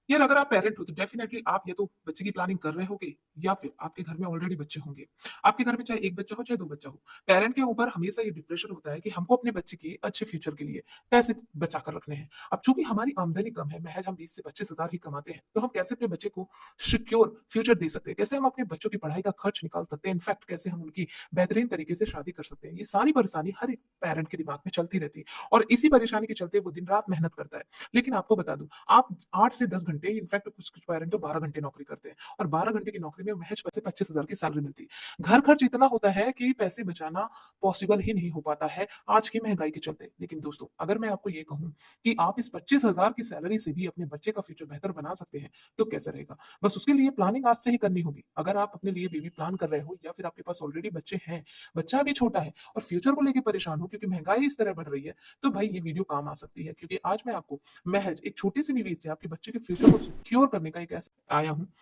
यार अगर आप पेरेंट हो तो डेफिनेटली आप या तो बच्चे की प्लानिंग कर रहे होगे या फिर आपके घर में ऑलरेडी बच्चे होंगे। आपके घर में चाहे 1 बच्चा हो चाहे 2 बच्चा हो, पेरेंट के ऊपर हमेशा ये प्रेशर होता है कि हमको अपने बच्चे के अच्छे फ्यूचर के लिए पैसे बचा कर रखने हैं। अब चूँकि हमारी आमदनी कम है, महज़ हम 20 से 25 हज़ार ही कमाते हैं, तो हम कैसे अपने बच्चे को सिक्योर फ्यूचर दे सकते हैं? कैसे हम अपने बच्चों की पढ़ाई का खर्च निकाल सकते हैं? इनफैक्ट कैसे हम उनकी बेहतरीन तरीके से शादी कर सकते हैं? ये सारी परेशानी हर एक पेरेंट के दिमाग में चलती रहती है और इसी परेशानी के चलते वो दिन-रात मेहनत करता है। लेकिन आपको बता दूँ, आप 8 से 10 घंटे इनफैक्ट कुछ-कुछ पेरेंट तो 12 घंटे नौकरी करते हैं और 12 घंटे की नौकरी में महज़ पैसे 25,000 की सैलरी मिलती है। घर खर्च इतना होता है कि पैसे बचाना पॉसिबल ही नहीं हो पाता है आज की महँगाई के चलते। लेकिन दोस्तों, अगर मैं आपको ये कहूँ कि आप इस 25,000 की सैलरी से भी अपने बच्चे का फ्यूचर बेहतर बना सकते हैं, तो कैसे रहेगा? बस उसके लिए प्लानिंग आज से ही करनी होगी। अगर आप अपने लिए बेबी प्लान कर रहे हो या फिर आपके पास ऑलरेडी बच्चे हैं, बच्चा अभी छोटा है और फ्यूचर को लेके परेशान हो क्योंकि महँगाई इस तरह बढ़ रही है, तो भाई ये वीडियो काम आ सकती है क्योंकि आज मैं आपको महज एक छोटे से निवेश से आपके बच्चे के फ्यूचर को सिक्योर करने का एक ऐसा आया हूँ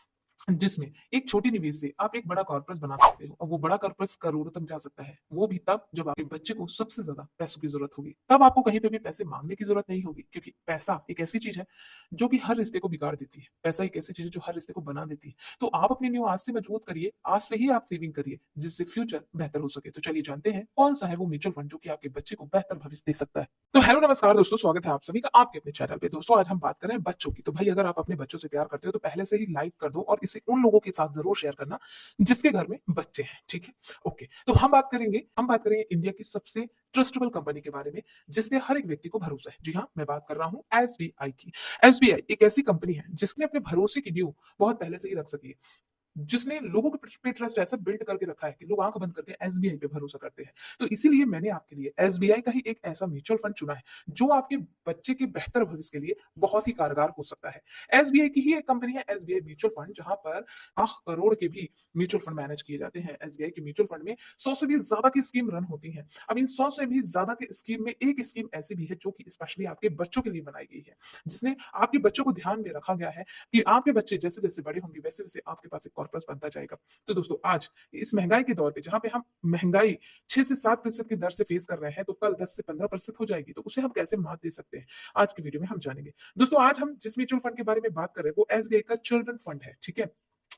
जिसमें एक छोटी निवेश से आप एक बड़ा कॉर्पस बना सकते हो और वो बड़ा कॉर्पस करोड़ों तक जा सकता है। वो भी तब जब आपके बच्चे को सबसे ज़्यादा पैसों की ज़रूरत होगी। तब आपको कहीं पे भी पैसे माँगने की ज़रूरत नहीं होगी क्योंकि पैसा एक ऐसी चीज़ है जो कि हर रिश्ते को बिगाड़ देती है। पैसा एक ऐसी चीज़ है जो हर रिश्ते को बना देती है। तो आप अपनी नींव आज से मजबूत करिए, आज से ही आप सेविंग करिए जिससे फ्यूचर बेहतर हो सके। तो चलिए जानते हैं कौन-सा है वो म्यूचुअल फंड जो कि आपके बच्चे को बेहतर भविष्य दे सकता है। तो हेलो नमस्कार दोस्तों, स्वागत है आप सभी का आपके अपने चैनल पे। दोस्तों आज हम बात कर रहे हैं बच्चों की। तो भाई अगर आप अपने बच्चों से प्यार करते हो तो पहले से ही लाइक कर दो और इसे उन लोगों के साथ ज़रूर शेयर करना जिसके घर में बच्चे हैं, ठीक है? ओके, तो हम बात करेंगे इंडिया की सबसे ट्रस्टेबल कंपनी के बारे में जिसपे हर एक व्यक्ति को भरोसा है। जी हाँ, मैं बात कर रहा हूँ एसबीआई की। एसबीआई एक ऐसी कंपनी है जिसने अपने भरोसे की नींव बहुत पहले से ही रख सकी है। जिसने लोगों के पे ट्रस्ट ऐसा बिल्ड करके रखा है कि लोग आँख बंद करके एसबीआई पे भरोसा करते हैं। तो इसीलिए मैंने आपके लिए एसबीआई का ही एक ऐसा म्यूचुअल फंड चुना है, जो आपके बच्चे के बेहतर भविष्य के लिए बहुत ही कारगर हो सकता है। एसबीआई की ही एक कंपनी है एसबीआई म्यूचुअल फंड, जहाँ पर लाख करोड़ के भी म्यूचुअल फंड मैनेज किए जाते हैं। एसबीआई के म्यूचुअल फंड में 100 से भी ज़्यादा की स्कीम रन होती हैं। अब इन 100 से भी ज़्यादा की स्कीम में एक स्कीम ऐसी भी है जो कि स्पेशली आपके बच्चों के लिए बनाई गई है, जिसने आपके बच्चों को ध्यान में रखा गया है कि आपके बच्चे जैसे-जैसे बड़े होंगे वैसे-वैसे आपके पास एक कॉर्पस बनता जाएगा। तो दोस्तों आज इस महँगाई के दौर पे जहाँ पे हम महँगाई 6 से 7% की दर से फेस कर रहे हैं, तो कल 10 से 15% हो जाएगी, तो उसे हम कैसे मात दे सकते हैं? आज की वीडियो में हम जानेंगे। दोस्तों आज हम जिस म्यूचुअल फंड के बारे में बात कर रहे हैं, वो एसबीआई का चिल्ड्रन फंड है, ठीक है?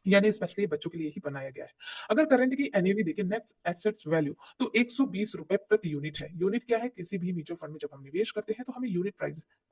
यानी स्पेशली बच्चों के लिए ही बनाया गया है। अगर करंट की एनएवी देखें, नेट एसेट्स वैल्यू, तो ₹120 प्रति यूनिट है। यूनिट क्या है? किसी भी म्यूचुअल फंड में जब हम निवेश करते हैं, तो हमें यूनिट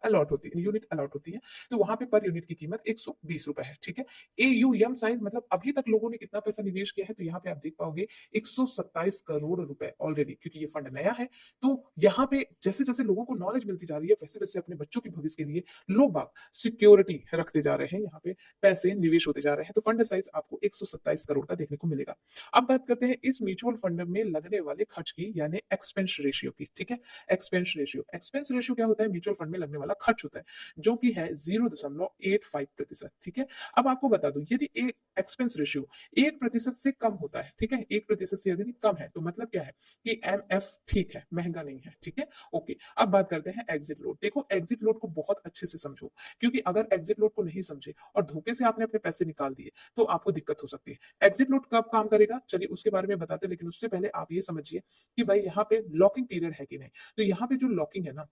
अलॉट होती है। तो वहाँ पे पर यूनिट की कीमत ₹120 है, ठीक है? एयूएम साइज़ मतलब अभी तक लोगों ने कितना पैसा निवेश किया है, तो यहाँ पे आप देख पाओगे 127 करोड़ रुपए ऑलरेडी, क्योंकि ये फंड नया है। तो यहाँ पे जैसे-जैसे लोगों को नॉलेज मिलती जा रही है, वैसे-वैसे अपने बच्चों के भविष्य के लिए लोग बाग सिक्योरिटी रखते जा रहे हैं, यहाँ पे पैसे निवेश होते जा रहे हैं। तो फंड साइज़ आपको 127 करोड़ का देखने को मिलेगा। अब बात करते हैं इस म्यूचुअल फंड में लगने वाले खर्च की, यानी एक्सपेंस रेशियो की, ठीक है? एक्सपेंस रेशियो क्या होता है? म्यूचुअल फंड में लगने वाला खर्च होता है, जो कि है 0.85%, ठीक है? अब आपको बता दूं, यदि एक एक्सपेंस रेशियो 1% से कम होता है, ठीक है? 1% से यदि कम है, तो मतलब क्या है कि एमएफ ठीक है, महंगा नहीं है, ठीक है? ओके, अब बात करते हैं एग्जिट लोड। देखो, एग्जिट लोड को बहुत अच्छे से समझो, क्योंकि अगर एग्जिट लोड को नहीं समझे और धोखे से आपने अपने पैसे निकाल दिए, तो आपको दिक्कत हो सकती है। एग्जिट लोड कब काम करेगा? चलिए उसके बारे में बताते हैं, लेकिन उससे पहले आप ये समझिए कि भाई यहाँ पे लॉकिंग पीरियड है कि नहीं। तो यहाँ पे जो लॉकिंग है ना,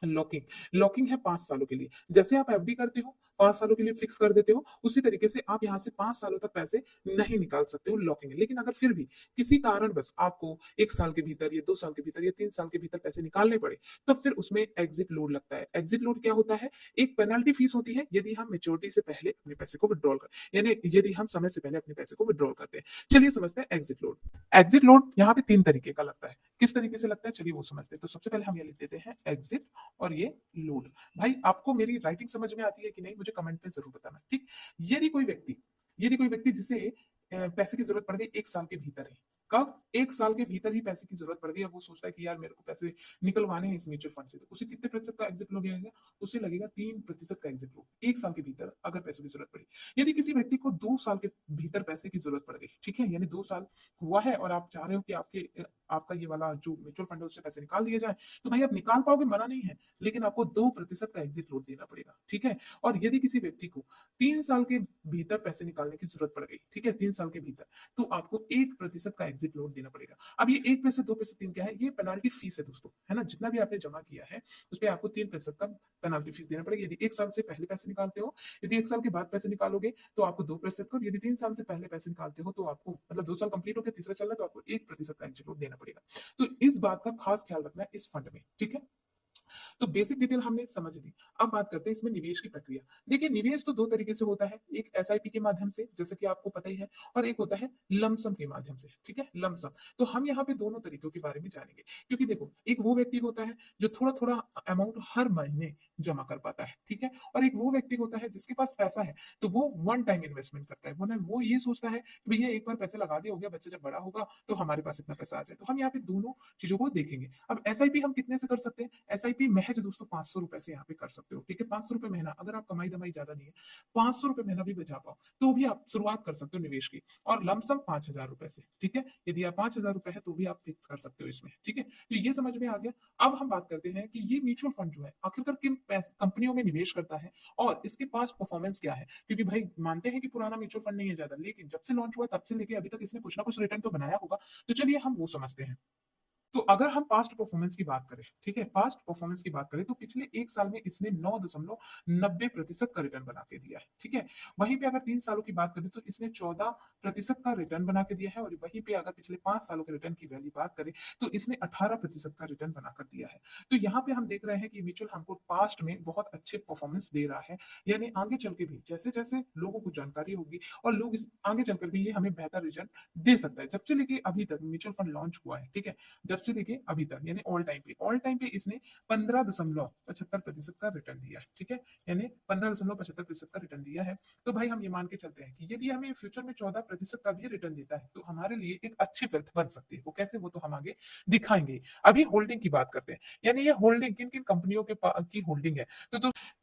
लॉकिंग लॉकिंग है 5 सालों के लिए। जैसे आप एफडी करते हो, 5 सालों के लिए फिक्स कर देते हो, उसी तरीके से आप यहाँ से 5 सालों तक पैसे नहीं निकाल सकते हो, लॉकिंग है। लेकिन अगर फिर भी किसी कारणवश आपको 1 साल के भीतर या 2 साल के भीतर या 3 साल के भीतर पैसे निकालने पड़े, तब फिर उसमें एग्जिट लोड लगता है। एग्जिट लोड क्या होता है? एक पेनल्टी फीस होती है यदि हम मैच्योरिटी से पहले अपने पैसे को विथड्रॉल कर, यानी यदि हम समय से पहले अपने पैसे को विथड्रॉल करते हैं। चलिए समझते हैं एग्जिट लोड। एग्जिट लोड यहाँ पे 3 तरीके का लगता है। किस तरीके से लगता है? चलिए वो समझते हैं। तो सबसे पहले हम ये लिख देते हैं एग्जिट और ये लोड। भाई आपको मेरी राइटिंग समझ में आती है कि नहीं, मुझे कमेंट में जरूर बताना, ठीक? यदि कोई व्यक्ति यदि कोई व्यक्ति जिसे पैसे की जरूरत पड़ गई 1 साल के भीतर ही, कब? 1 साल के भीतर ही पैसे की जरूरत पड़ गई, अब वो सोचता है कि यार मेरे को पैसे निकलवाने हैं इस म्यूचुअल फंड से, तो उसे कितने प्रतिशत का एग्जिट लोड लगेगा? उसे लगेगा 3% का एग्जिट लोड 1 साल के भीतर अगर पैसों की जरूरत पड़ी। यदि किसी व्यक्ति को 2 साल के भीतर पैसे की जरूरत पड़ गई, ठीक है, यानी 2 साल हुआ है और आप चाह रहे हो कि आपका ये वाला जो म्यूचुअल फंड है उससे पैसे निकाल दिए जाए, तो भाई आप निकाल पाओगे, मना नहीं है, लेकिन आपको 2% का एग्जिट लोड देना पड़ेगा, ठीक है? और यदि किसी व्यक्ति को 3 साल के भीतर पैसे निकालने की जरूरत पड़ गई, ठीक है, 3 साल के भीतर, तो आपको 1% का एग्जिट लोड देना पड़ेगा। अब ये 1% 2% 3 क्या है, ये पेनाल्टी फीस है दोस्तों, है ना? जितना भी आपने जमा किया है उस पे आपको 3% का पेनाल्टी फीस देना पड़ेगा। यदि 1 साल से पहले पैसे निकालते हो, यदि 1 साल के बाद पैसे निकालोगे तो आपको 2% का, और यदि 3 साल से पहले पैसे निकालते हो तो आपको मतलब 2 साल कंप्लीट हो गया, तीसरा चल रहा है तो आपको 1% का एग्जिट लोड देना पड़ेगा। तो इस बात का खास ख्याल रखना है इस फंड में, ठीक है? तो बेसिक डिटेल हमने समझ ली। अब बात करते हैं इसमें निवेश की प्रक्रिया। देखिए निवेश तो 2 तरीके से होता है, एक एसआईपी के माध्यम से जैसे कि आपको पता ही है, और एक होता है लमसम के माध्यम से, ठीक है? लमसम। तो हम यहाँ पे दोनों तरीकों के बारे में जानेंगे। क्योंकि देखो एक वो व्यक्ति होता है जो थोड़ा-थोड़ा अमाउंट हर महीने जमा कर पाता है, ठीक है? और एक वो व्यक्ति होता है जिसके पास पैसा है, तो वो वन टाइम इन्वेस्टमेंट करता है। वो ये सोचता है कि भैया एक बार पैसे लगा दिया हो गया, बच्चा जब बड़ा होगा तो हमारे पास इतना पैसा आ जाए। तो हम यहाँ पे दोनों चीज़ों को देखेंगे। अब एसआईपी हम कितने से कर सकते हैं? एसआईपी महज दोस्तों 500 रुपए से यहाँ पे कर सकते हो, ठीक है? 500 रुपए महीना, अगर आप कमाई दमाई ज्यादा नहीं है, 500 रुपए महीना भी बचा पाओ तो भी आप शुरुआत कर सकते हो निवेश की, और लमसम 5,000 रुपए से, ठीक है? यदि आप 5,000 रुपए है तो भी आप फिक्स कर सकते हो इसमें, ठीक है? तो ये समझ में आ गया। अब हम बात करते हैं कि ये म्यूचुअल फंड जो है आखिरकार किन कंपनियों में निवेश करता है और इसके पास परफॉर्मेंस क्या है, क्योंकि भाई मानते हैं कि पुराना म्यूचुअल फंड नहीं है ज्यादा, लेकिन जब से लॉन्च हुआ तब से लेके अभी तक इसने कुछ ना कुछ रिटर्न तो बनाया होगा। तो चलिए हम वो समझते हैं। तो अगर हम पास्ट परफॉर्मेंस की बात करें, ठीक है? पास्ट परफॉर्मेंस की बात करें तो पिछले 1 साल में इसने 9.90% का रिटर्न बना के दिया है, ठीक है? वहीं पे अगर 3 सालों की बात करें तो इसने 14% का रिटर्न बना के दिया है, और वहीं पे अगर पिछले 5 सालों के रिटर्न की वैल्यू बात करें तो इसने 18% का रिटर्न बनाकर दिया है। तो यहाँ पे हम देख रहे हैं कि म्यूचुअल हमको पास्ट में बहुत अच्छे परफॉर्मेंस दे रहा है, यानी आगे चल के भी जैसे-जैसे लोगों को जानकारी होगी और लोग इस आगे चलकर भी ये हमें बेहतर रिटर्न दे सकता है। जब से लेके अभी तक म्यूचुअल फंड लॉन्च हुआ है, ठीक है? जब से लेके अभी तक यानी ऑल टाइम पे इसने 15.75% का रिटर्न दिया है, ठीक है? यानी 15.75% का रिटर्न दिया है। तो भाई हम ये मान के चलते हैं कि यदि हमें फ्यूचर में 14% का भी रिटर्न देता है तो हमारे लिए एक अच्छी वेल्थ बन सकती है। वो कैसे, वो तो हम आगे दिखाएंगे। अभी होल्डिंग की बात करते हैं, यानी ये होल्डिंग किन किन कंपनियों की होल्डिंग है।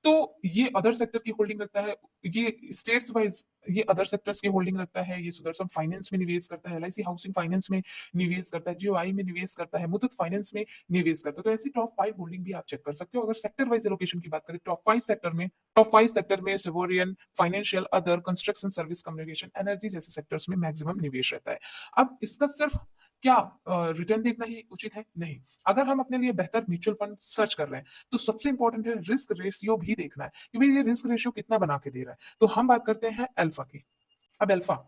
तो ये अदर सेक्टर की होल्डिंग रखता है, ये स्टेट्स वाइज ये अदर सेक्टर्स की होल्डिंग रखता है, ये सुदर्शन फाइनेंस में निवेश करता है, एलआईसी हाउसिंग फाइनेंस में निवेश करता है, जीओआई में निवेश करता है, मुथूट फाइनेंस में निवेश करता है। तो ऐसी टॉप 5 होल्डिंग भी आप चेक कर सकते हो। अगर सेक्टर वाइज एलोकेशन की बात करें, टॉप 5 सेक्टर में सिवोरियन, financial, other, construction, service, communication, energy जैसे सेक्टर्स में मैक्सिमम निवेश रहता है। अब इसका सिर्फ क्या रिटर्न देखना ही उचित है? नहीं। अगर हम अपने लिए बेहतर म्यूचुअल फंड सर्च कर रहे हैं तो सबसे इंपॉर्टेंट है रिस्क रेशियो भी देखना है कि भाई ये रिस्क रेशियो कितना बना के दे रहा है। तो हम बात करते हैं अल्फा की। अब अल्फा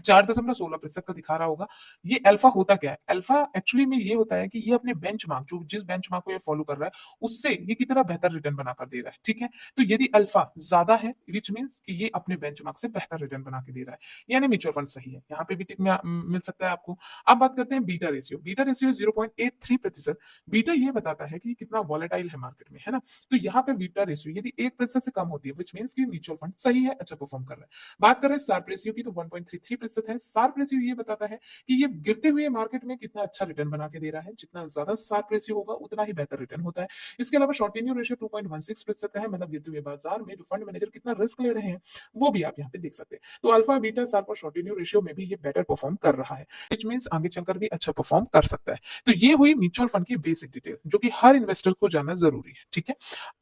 4.16% का दिखा रहा होगा। ये अल्फा होता क्या है? अल्फा एक्चुअली में ये होता है कि ये अपने बेंचमार्क, जो जिस बेंचमार्क को ये फॉलो कर रहा है, उससे ये कितना बेहतर रिटर्न बनाकर दे रहा है, ठीक है? तो यदि अल्फा ज्यादा है, व्हिच मींस कि ये अपने बेंचमार्क से बेहतर रिटर्न बना के दे रहा है, यानी म्यूचुअल फंड सही है। यहाँ पे भी टिक मिल सकता है आपको। अब बात करते हैं beta ratio. Beta ratio 0.83%। Beta ये बताता है कि कितना वॉलेटाइल है मार्केट में, है ना? तो यहाँ पे बीटा रेशियो यदि 1% से कम होती है, व्हिच मींस कि म्यूचुअल फंड सही है, अच्छा परफॉर्म कर रहा है। बात करें शार्प रेशियो की तो 1.33% है। शार्प रेशियो ये बताता है कि ये गिरते हुए मार्केट में कितना अच्छा रिटर्न बना के दे रहा है। जितना ज्यादा शार्प रेशियो होगा उतना ही बेहतर रिटर्न होता है। इसके अलावा शॉर्ट टेन्योर रेशियो 2.16% का है, मतलब गिरते हुए बाजार में जो फंड मैनेजर कितना रिस्क ले रहे हैं वो भी आप यहाँ पे देख सकते हैं। तो अल्फा, बीटा, शार्प और शॉर्ट टेन्योर रेशियो में भी ये बेटर परफॉर्म कर रहा है, विच मींस आगे चलकर भी अच्छा परफॉर्म कर सकता है। तो ये हुई म्यूचुअल फंड की बेसिक डिटेल जो कि हर इन्वेस्टर को जानना जरूरी है, ठीक है?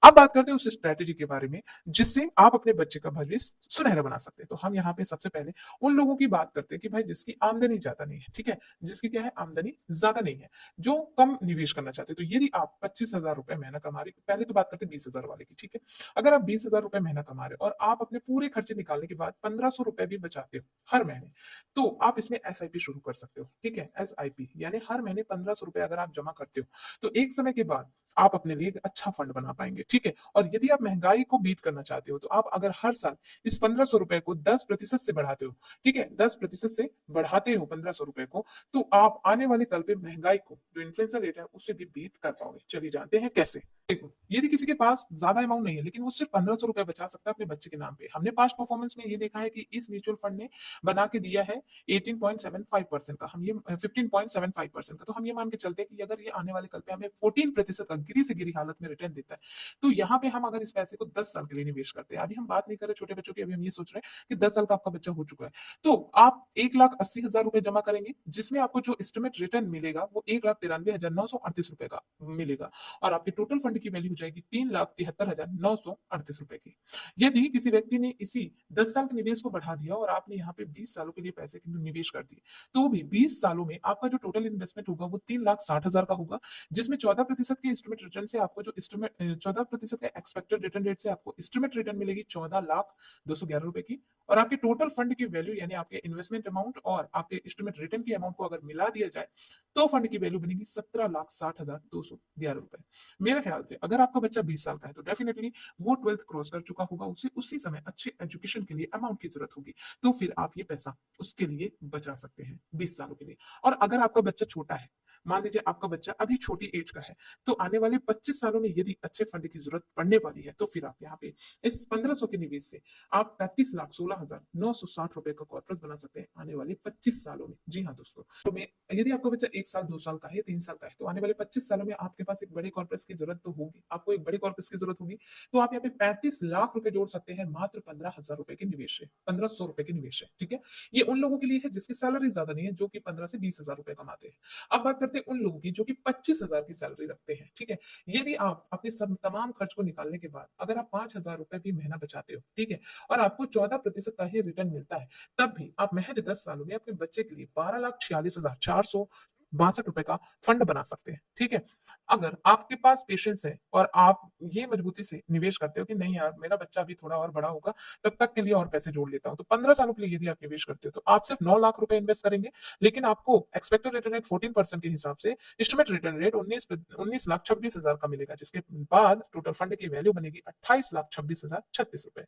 अब बात करते हैं उस स्ट्रेटेजी के बारे में जिससे आप अपने बच्चे का भविष्य सुनहरा बना सकते हैं। तो हम यहाँ पे सबसे पहले उन लोगों की बात करते हैं कि भाई जिसकी आमदनी ज्यादा नहीं है, ठीक है? जिसकी क्या है, आमदनी ज्यादा नहीं है, जो कम निवेश करना चाहते हैं। तो यदि आप 25,000 रुपए महीना कमा रहे, पहले तो बात करते हैं 20,000 वाले की, ठीक है? अगर आप 20,000 रुपए महीना कमा रहे हो और आप अपने पूरे खर्चे निकालने के बाद 1,500 रुपए भी बचाते हो हर महीने, तो आप इसमें एसआईपी शुरू कर सकते हो, ठीक है? एसआईपी यानी हर महीने 1,500 रुपए अगर आप जमा करते हो तो एक समय के बाद आप अपने लिए एक अच्छा फंड बना पाएंगे, ठीक है? और यदि आप महंगाई को बीट करना चाहते हो तो आप अगर हर साल इस 1,500 रुपए को 10% से बढ़ाते हो, ठीक है? 10% से बढ़ाते हो 1,500 रुपए को, तो आप आने वाले कल पे महंगाई को, जो इन्फ्लेशन रेट है, उससे भी बीट कर पाओगे। चलिए जानते हैं कैसे। देखो, यदि किसी के पास ज्यादा अमाउंट नहीं है लेकिन वो सिर्फ 1,500 रुपए बचा सकता है अपने बच्चे के नाम पे, हमने पास्ट परफॉर्मेंस में ये देखा है कि इस म्यूचुअल फंड ने बना के दिया है 18.75% का, हम ये 15.75% का। तो हम ये मान के चलते हैं कि अगर ये आने वाले कल पे हमें 14% का गिरी से गिरी हालत में रिटर्न देता है। तो यहाँ पे हम अगर इस पैसे को 10 साल के लिए निवेश करते हैं, अभी हम बात नहीं कर रहे छोटे बच्चों की, अभी हम ये सोच रहे हैं कि 10 साल का आपका बच्चा हो चुका है, तो आप 1,80,000 रुपए जमा करेंगे, जिसमें आपको जो एस्टिमेट रिटर्न मिलेगा वो 1,93,938 रुपए का मिलेगा, और आपके टोटल फंड की वैल्यू हो जाएगी 3,73,938 रुपए की। यदि किसी व्यक्ति ने इसी 10 साल के निवेश को बढ़ा दिया और आपने यहाँ पे 20 सालों के लिए पैसे निवेश कर दिए, तो भी 20 सालों में आपका जो टोटल इन्वेस्टमेंट होगा वो 3,60,000 का होगा, जिसमें 14% के एस्टिमेट रिटर्न से आपको जो एस्टिमेट 14% के एक्सपेक्टेड रिटर्न रेट से आपको एस्टिमेट रिटर्न मिलेगी 14,02,11 रुपए की, और आपके टोटल फंड की वैल्यू यानी आपके इन्वेस्टमेंट अमाउंट और आपके एस्टिमेट रिटर्न की अमाउंट को अगर मिला दिया जाए तो फंड की वैल्यू बनेगी 17,60,211 रुपए। मेरे ख्याल से अगर आपका बच्चा 20 साल का है तो डेफिनेटली वो 12th क्रॉस कर चुका होगा, उसे उसी समय अच्छे एजुकेशन के लिए अमाउंट की जरूरत होगी, तो फिर आप ये पैसा उसके लिए बचा सकते हैं 20 सालों के लिए। और अगर आपका बच्चा छोटा है, मान लीजिए आपका बच्चा अभी छोटी एज का है, तो आने वाले 25 सालों में यदि अच्छे फंड की जरूरत पड़ने वाली है, तो फिर आप यहाँ पे इस 1500 के निवेश से आप 35,16,960 रुपए का कॉर्पस बना सकते हैं आने वाले 25 सालों में। जी हाँ दोस्तों, तो मैं यदि आपका बच्चा 1 साल 2 साल का है, 3 साल का है, तो आने वाले 25 सालों में आपके पास एक बड़े कॉर्पस की जरूरत तो होगी, आपको एक बड़े कॉर्पस की जरूरत होगी, तो आप यहाँ पे 35 लाख रुपए जोड़ सकते हैं मात्र 15,000 रुपए के निवेश से, 1,500 रुपए के निवेश से। ठीक है, ये उन लोगों के लिए है जिसकी सैलरी ज्यादा नहीं है, जो कि 15 से 20,000 रुपए कमाते हैं। अब बात करते हैं उन लोगों की जो कि 25,000 की सैलरी रखते हैं। ठीक है, यदि आप अपने सब तमाम खर्च को निकालने के बाद अगर आप 5,000 रुपए भी महीना बचाते हो, ठीक है, और आपको 14% का ही रिटर्न मिलता है, तब भी आप महज 10 सालों में अपने बच्चे के लिए 12,46,462 रुपए का फंड बना सकते हैं। ठीक है, अगर आपके पास पेशेंस है और आप ये मजबूती से निवेश करते हो कि नहीं यार मेरा बच्चा अभी थोड़ा और बड़ा होगा, तब तक के लिए और पैसे जोड़ लेता हूं, तो 15 सालों के लिए यदि आप निवेश करते हो तो आप सिर्फ 9 लाख रुपए इन्वेस्ट करेंगे, लेकिन आपको एक्सपेक्टेड रिटर्न रेट 14% के हिसाब से एस्टिमेट रिटर्न रेट 19,26,000 का मिलेगा, जिसके बाद टोटल फंड की वैल्यू बनेगी 28,26,036 रुपए।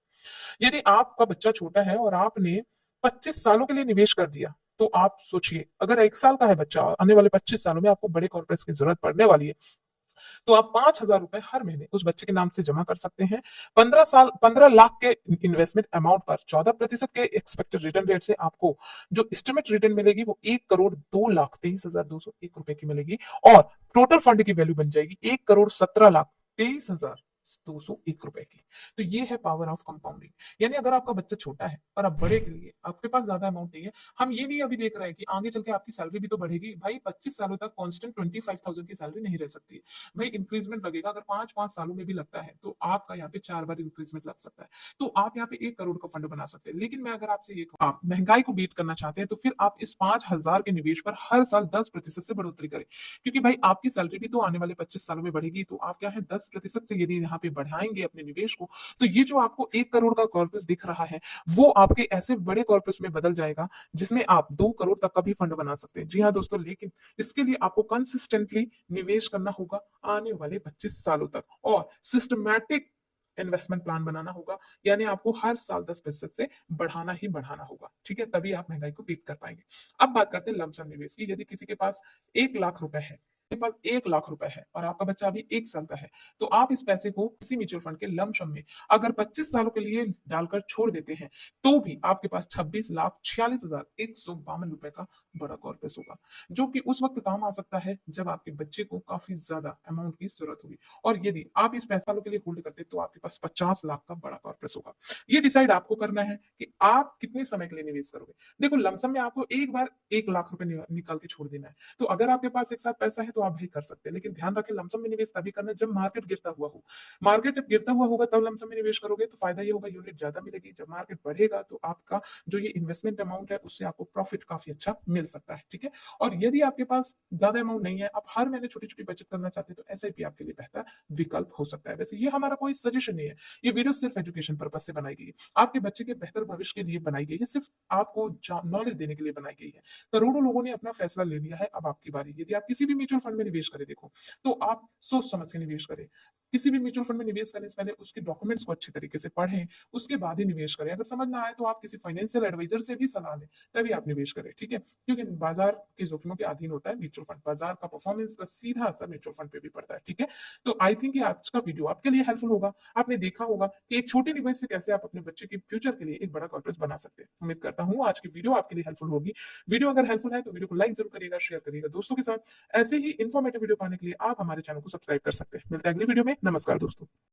यदि आपका बच्चा छोटा है और आपने 25 सालों के लिए निवेश कर दिया, तो आप सोचिए अगर 1 साल का है बच्चा और आने वाले 25 सालों में आपको बड़े कॉर्पोरेट्स की जरूरत पड़ने वाली है, तो आप 5,000 रुपए हर महीने उस बच्चे के नाम से जमा कर सकते हैं। 15 लाख के इन्वेस्टमेंट अमाउंट पर 14% के एक्सपेक्टेड रिटर्न रेट से आपको जो एस्टिमेट रिटर्न मिलेगी वो 1,02,23,201 रुपए की मिलेगी, और टोटल फंड की वैल्यू बन जाएगी 1,17,23,201 रुपए की। तो ये है पावर ऑफ कंपाउंडिंग। यानी अगर आपका बच्चा छोटा है और आप बड़े के लिए आपके पास ज्यादा अमाउंट नहीं है, हम ये नहीं अभी देख रहे हैं कि आगे चल के आपकी सैलरी भी तो बढ़ेगी भाई, 25 सालों तक कांस्टेंट 25,000 की सैलरी नहीं रह सकती है भाई, इंक्रीजमेंट लगेगा, अगर 5-5 सालों में भी लगता है तो आपका यहाँ पे 4 बार इंक्रीजमेंट लग सकता है, तो आप यहाँ पे 1 करोड़ का फंड बना सकते हैं। लेकिन मैं अगर आपसे ये कहूं, आप महंगाई को बीट करना चाहते हैं तो फिर आप इस 5,000 के निवेश पर हर साल 10% से बढ़ोतरी करें, क्योंकि भाई आपकी सैलरी भी तो आने वाले 25 सालों में बढ़ेगी, तो आप क्या है 10% से यदि यहाँ पे बढ़ाएंगे अपने निवेश को, तो ये जो आपको 1 करोड़ का कॉर्पस दिख रहा है वो आपके ऐसे बड़े कॉर्पस में बदल जाएगा जिसमें आप 2 करोड़ तक का भी फंड बना सकते हैं। जी हाँ दोस्तों, लेकिन इसके लिए आपको कंसिस्टेंटली निवेश करना होगा आने वाले 25 सालों तक, और सिस्टमैटिक इन्वेस्टमेंट प्लान बनाना होगा, यानी आपको हर साल 10% से बढ़ाना ही बढ़ाना होगा। ठीक है, तभी आप महंगाई को बीट कर पाएंगे। अब बात करते हैं लमसम निवेश की। यदि किसी के पास 1 लाख रुपए है, आपके पास 1 लाख रुपए है और आपका बच्चा अभी 1 साल का है, तो आप इस पैसे को किसी म्यूचुअल फंड के लमसम में अगर 25 सालों के लिए डालकर छोड़ देते हैं, तो भी आपके पास 26,46,152 रुपए का बड़ा कॉर्पस होगा, जो कि उस वक्त काम आ सकता है जब आपके बच्चे को काफी ज्यादा अमाउंट की जरूरत होगी। और यदि आप इस पैसा के लिए होल्ड करते तो आपके पास 50 लाख का बड़ा कॉर्पस होगा। ये डिसाइड आपको करना है कि आप कितने समय के लिए निवेश करोगे। देखो, लमसम में आपको एक बार 1 लाख रुपए निकाल के छोड़ देना है, तो अगर आपके पास एक साथ पैसा है तो आप भी कर सकते हैं, लेकिन ध्यान रखें लमसम में निवेश तभी करना है जब मार्केट गिरता हुआ हो। मार्केट जब गिरता हुआ होगा तब लमसम में निवेश करोगे तो फायदा ये होगा, यूनिट ज्यादा मिलेगी। जब मार्केट बढ़ेगा तो आपका जो ये इन्वेस्टमेंट अमाउंट है उससे आपको प्रॉफिट काफी अच्छा मिल सकता है। ठीक है, और यदि आपके पास ज्यादा अमाउंट नहीं है, आप हर महीने छोटी छोटी बचत करना चाहते हैं, तो एसआईपी आपके लिए बेहतर विकल्प हो सकता है। वैसे ये हमारा कोई सजेशन नहीं है, ये वीडियो सिर्फ एजुकेशन पर्पज से बनाई गई है, आपके बच्चे के बेहतर भविष्य के लिए बनाई गई है, सिर्फ आपको नॉलेज देने के लिए बनाई गई है। करोड़ों लोगों ने अपना फैसला ले लिया है, अब आपकी बारी। यदि आप किसी भी म्यूचुअल फंड में निवेश करें, देखो तो आप सोच समझ के निवेश करें। किसी भी म्यूचुअल फंड में निवेश करने से पहले उसके डॉक्यूमेंट्स को अच्छे तरीके से पढ़ें, उसके बाद ही निवेश करें। अगर समझ ना आए तो आप किसी फाइनेंशियल एडवाइजर से भी सलाह लें, तभी आप निवेश करें, ठीक है? क्योंकि बाजार के जोखिमों के अधीन होता है म्यूचुअल फंड। बाजार का परफॉर्मेंस का सीधा असर म्यूचुअल फंड पे भी पड़ता है, ठीक है? तो आई थिंक ये आज का वीडियो आपके लिए हेल्पफुल होगा। आपने देखा होगा कि एक छोटे निवेश से कैसे आप अपने बच्चे के फ्यूचर के लिए एक बड़ा कॉर्पस बना सकते हैं। उम्मीद करता हूँ आज की वीडियो आपके लिए हेल्पफुल होगी। वीडियो अगर हेल्पफुल है तो वीडियो को लाइक जरूर करिएगा, शेयर करिएगा दोस्तों के साथ। ऐसे ही इन्फॉर्मेटिव वीडियो पाने के लिए आप हमारे चैनल को सब्सक्राइब कर सकते हैं। मिलते हैं अगली वीडियो में। नमस्कार दोस्तों।